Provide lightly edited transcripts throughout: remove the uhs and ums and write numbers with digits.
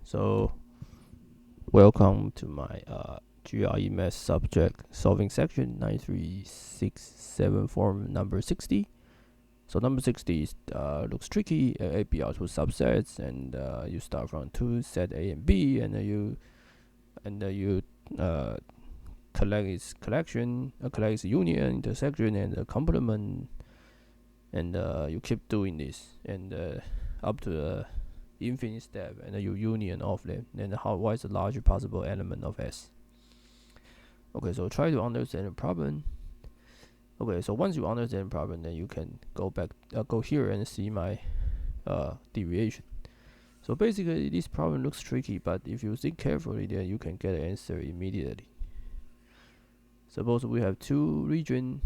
So welcome to my GRE Math subject solving section 9367 form number 60. So number 60 is, looks tricky. A, B are two subsets, and you start from two set A and B, and you collect its collection, collect its union, intersection, and complement, and you keep doing this, and up to the infinite step, and you union of them. Then what is the largest possible element of S? Okay, so try to understand the problem. Okay, so once you understand the problem, then you can go here and see my deviation. So basically, this problem looks tricky, but if you think carefully, then you can get an answer immediately. Suppose we have two regions.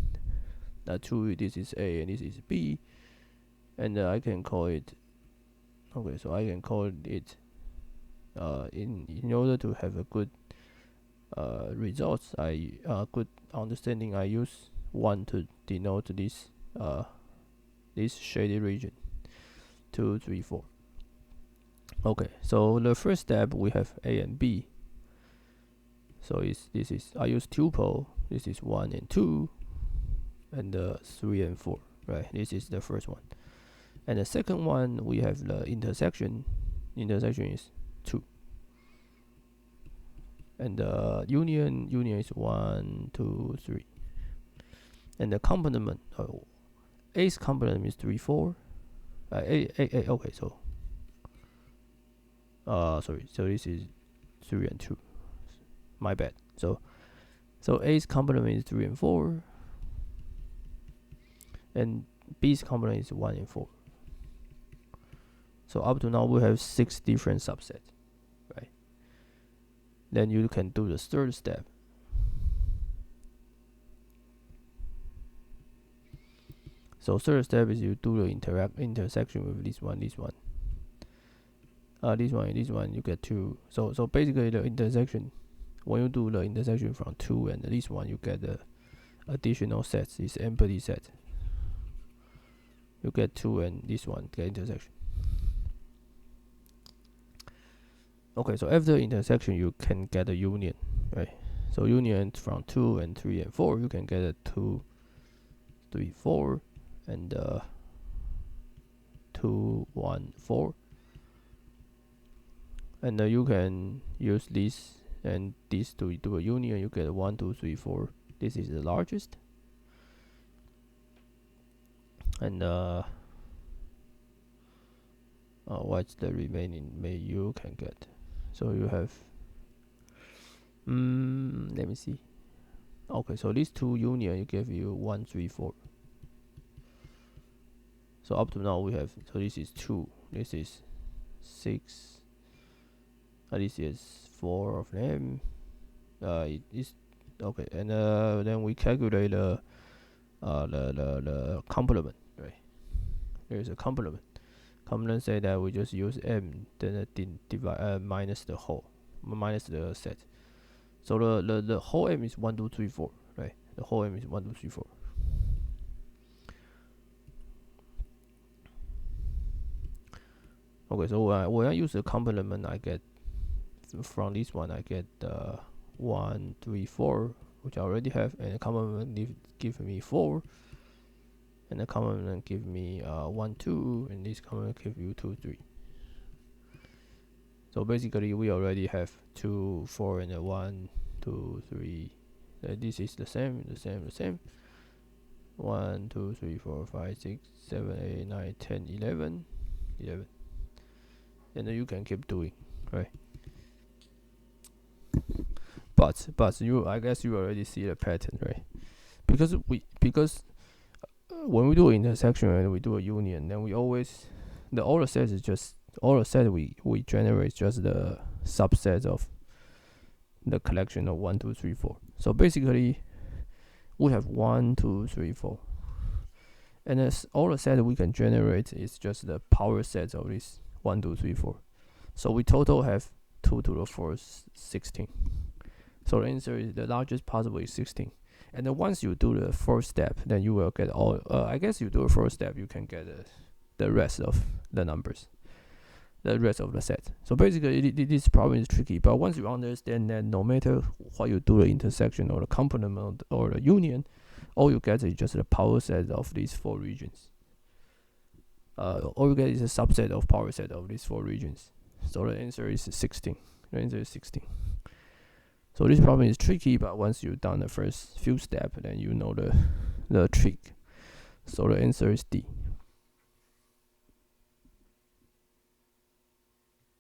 This is A and this is B, and I can call it. Okay, so I can call it. In order to have a good results, good understanding, I use 1 to denote this shaded region. 2, 3, 4. Okay, so the first step we have A and B. So I use tuple. This is 1 and 2, and 3 and 4. Right, this is the first one. And the second one we have the intersection. Intersection is 2. And the union is 1, 2, 3. And the complement, A's complement is 3, 4. Okay, so sorry, so this is 3 and 2. My bad. So A's complement is 3 and 4, and B's complement is 1 and 4. So up to now we have 6 different subsets, right? Then you can do the third step. So third step is you do the intersection with this one, this one, this one. You get 2. So basically the intersection, when you do the intersection from 2 and this one, you get the additional sets. It's empty set. You get 2 and this one get intersection. Okay, so after intersection, you can get a union, right? So union from 2 and 3 and 4, you can get a 2, 3, 4, and 2, 1, 4. And you can use this and this to do a union. You get 1, 2, 3, 4. This is the largest. And what's the remaining? You can get. So you have. Let me see. Okay, so these two union you give you 1, 3, 4. So up to now we have. So this is 2. This is 6. This is 4 of them. It is okay, and then we calculate the complement. Right, there is a complement. Complement say that we just use m, then divide minus the whole, minus the set. So the whole m is 1, 2, 3, 4. Right, the whole m is 1, 2, 3, 4. Okay, so when I use the complement, I get from this one I get 1, 3, 4, which I already have, and the complement give me 4. And the complement give me 1, 2, and this complement give you 2, 3. So basically we already have 2, 4, and 1, 2, 3. This is the same. 1, 2, 3, 4, 5, 6, 7, 8, 9, 10, 11. And then you can keep doing, right? But I guess you already see the pattern, right? Because when we do an intersection and we do a union, then we always all the sets we generate just the subset of the collection of 1, 2, 3, 4. So basically, we have 1, 2, 3, 4, and all the set we can generate is just the power sets of this 1, 2, 3, 4. So we total have 2 to the 4th 16. So the answer is the largest possible is 16. And then once you do the first step, then you will get all. I guess you do the first step, you can get the rest of the numbers. the rest of the set. So basically, this problem is tricky. But once you understand that, no matter what you do, the intersection or the complement or the union, all you get is just the power set of these four regions. All you get is a subset of power set of these four regions. So the answer is 16. The answer is 16. So this problem is tricky, but once you've done the first few steps, then you know the trick. So the answer is D.